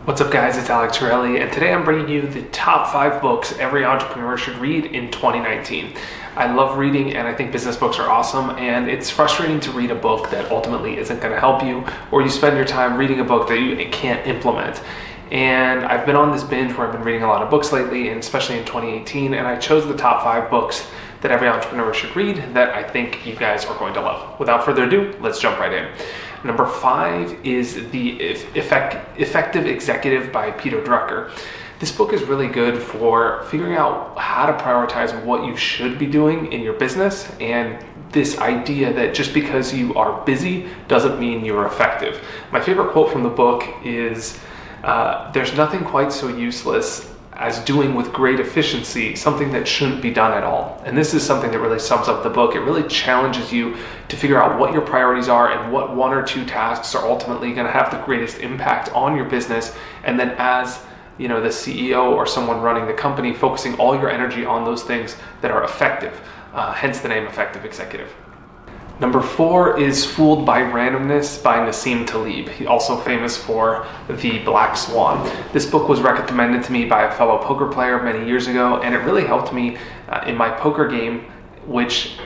What's up guys, it's Alec Torelli, and today I'm bringing you the top 5 books every entrepreneur should read in 2019. I love reading and I think business books are awesome, and it's frustrating to read a book that ultimately isn't going to help you, or you spend your time reading a book that you can't implement. And I've been on this binge where I've been reading a lot of books lately, and especially in 2018, and I chose the top 5 books that every entrepreneur should read that I think you guys are going to love. Without further ado, let's jump right in. Number 5 is The Effective Executive by Peter Drucker. This book is really good for figuring out how to prioritize what you should be doing in your business, and this idea that just because you are busy doesn't mean you're effective. My favorite quote from the book is, there's nothing quite so useless as doing with great efficiency something that shouldn't be done at all. And this is something that really sums up the book. It really challenges you to figure out what your priorities are and what 1 or 2 tasks are ultimately going to have the greatest impact on your business. And then as the CEO or someone running the company, focusing all your energy on those things that are effective, hence the name Effective Executive. Number 4 is Fooled by Randomness by Nassim Taleb. He's also famous for The Black Swan. This book was recommended to me by a fellow poker player many years ago, and it really helped me in my poker game, which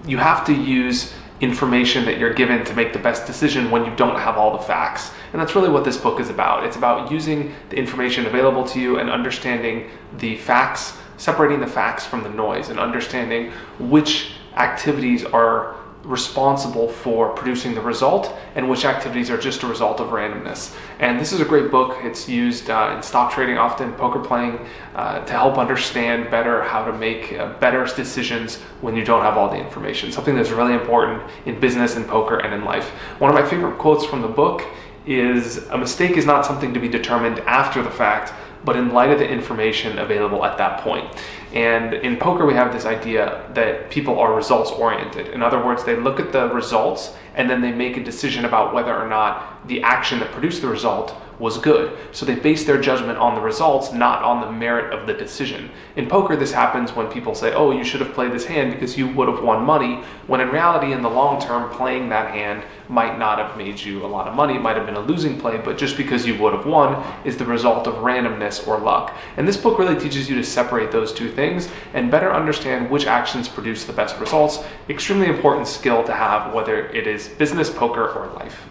you have to use information that you're given to make the best decision when you don't have all the facts. And that's really what this book is about. It's about using the information available to you and understanding the facts, separating the facts from the noise, and understanding which activities are responsible for producing the result and which activities are just a result of randomness. And this is a great book. It's used in stock trading, often poker playing, to help understand better how to make better decisions when you don't have all the information. Something that's really important in business and poker and in life. One of my favorite quotes from the book is, "A mistake is not something to be determined after the fact, but in light of the information available at that point." And in poker, we have this idea that people are results oriented. In other words, they look at the results and then they make a decision about whether or not the action that produced the result was good. So they base their judgment on the results, not on the merit of the decision. In poker, this happens when people say, "Oh, you should have played this hand because you would have won money," when in reality, in the long term, playing that hand might not have made you a lot of money. It might have been a losing play, but just because you would have won is the result of randomness or luck. And this book really teaches you to separate those two things and better understand which actions produce the best results. Extremely important skill to have, whether it is business, poker, or life.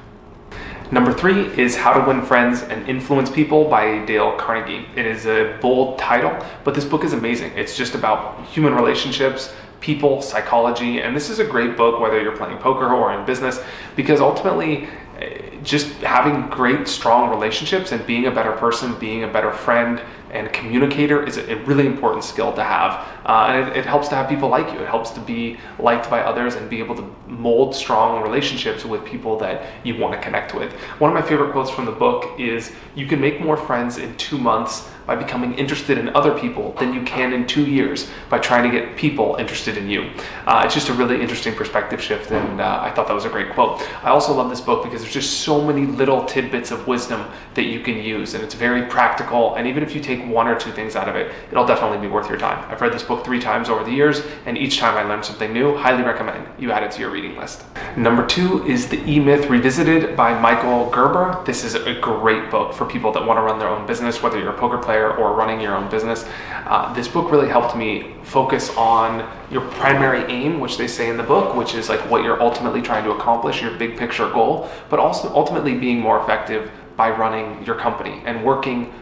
Number 3 is How to Win Friends and Influence People by Dale Carnegie. It is a bold title, but this book is amazing. It's just about human relationships, people, psychology, and this is a great book whether you're playing poker or in business, because ultimately just having great, strong relationships and being a better person, being a better friend and communicator is a really important skill to have. And it helps to have people like you. It helps to be liked by others and be able to mold strong relationships with people that you want to connect with. One of my favorite quotes from the book is, "You can make more friends in 2 months by becoming interested in other people than you can in 2 years by trying to get people interested in you." It's just a really interesting perspective shift, and I thought that was a great quote. I also love this book because there's just so many little tidbits of wisdom that you can use, and it's very practical, and even if you take 1 or 2 things out of it, it'll definitely be worth your time. I've read this book 3 times over the years, and each time I learned something new. Highly recommend you add it to your reading list. Number 2 is The EMyth Revisited by Michael Gerber. This is a great book for people that want to run their own business, whether you're a poker player or running your own business. This book really helped me focus on your primary aim, which they say in the book, which is like what you're ultimately trying to accomplish, your big picture goal, but also ultimately being more effective by running your company and working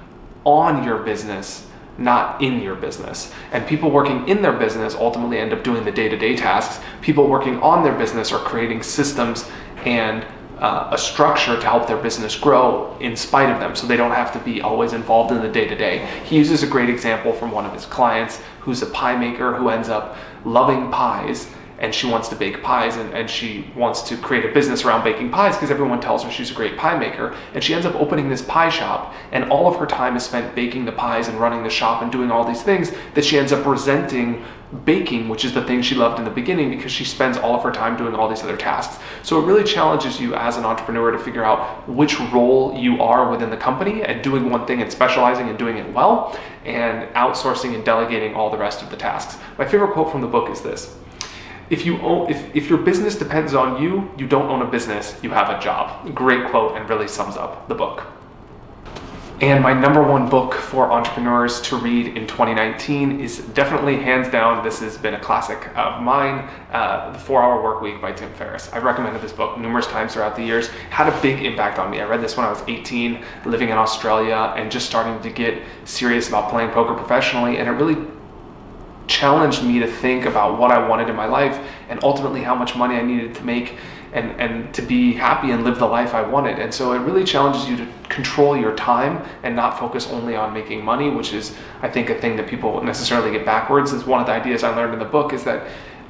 on your business, not in your business. And people working in their business ultimately end up doing the day-to-day tasks. People working on their business are creating systems and a structure to help their business grow in spite of them, so they don't have to be always involved in the day-to-day. He uses a great example from one of his clients who's a pie maker who ends up loving pies, and she wants to bake pies, and she wants to create a business around baking pies because everyone tells her she's a great pie maker, and she ends up opening this pie shop, and all of her time is spent baking the pies and running the shop and doing all these things that she ends up resenting baking, which is the thing she loved in the beginning, because she spends all of her time doing all these other tasks. So it really challenges you as an entrepreneur to figure out which role you are within the company and doing one thing and specializing and doing it well, and outsourcing and delegating all the rest of the tasks. My favorite quote from the book is this: If your business depends on you, you don't own a business, you have a job. Great quote, and really sums up the book. And my number one book for entrepreneurs to read in 2019 is definitely, hands down, this has been a classic of mine, The 4-Hour Workweek by Tim Ferriss. I've recommended this book numerous times throughout the years. Had a big impact on me. I read this when I was 18, living in Australia, and just starting to get serious about playing poker professionally, and it really challenged me to think about what I wanted in my life and ultimately how much money I needed to make and to be happy and live the life I wanted. And so it really challenges you to control your time and not focus only on making money, which is, I think, a thing that people necessarily get backwards. Is one of the ideas I learned in the book is that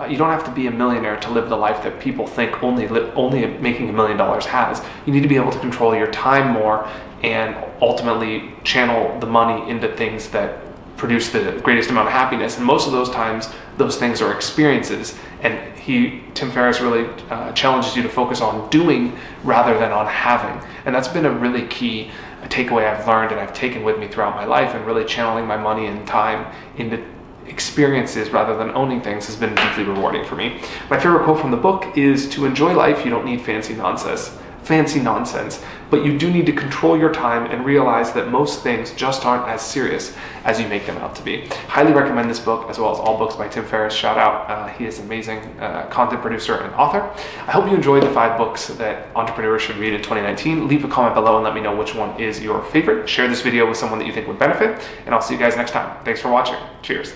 you don't have to be a millionaire to live the life that people think only making $1 million has. You need to be able to control your time more and ultimately channel the money into things that produce the greatest amount of happiness. And most of those times, those things are experiences. And Tim Ferriss really challenges you to focus on doing rather than on having. And that's been a really key takeaway I've learned and I've taken with me throughout my life, and really channeling my money and time into experiences rather than owning things has been deeply rewarding for me. My favorite quote from the book is, "To enjoy life, you don't need fancy nonsense, but you do need to control your time and realize that most things just aren't as serious as you make them out to be." Highly recommend this book, as well as all books by Tim Ferriss. Shout out, he is an amazing content producer and author. I hope you enjoyed the 5 books that entrepreneurs should read in 2019. Leave a comment below and let me know which one is your favorite. Share this video with someone that you think would benefit, and I'll see you guys next time. Thanks for watching. Cheers.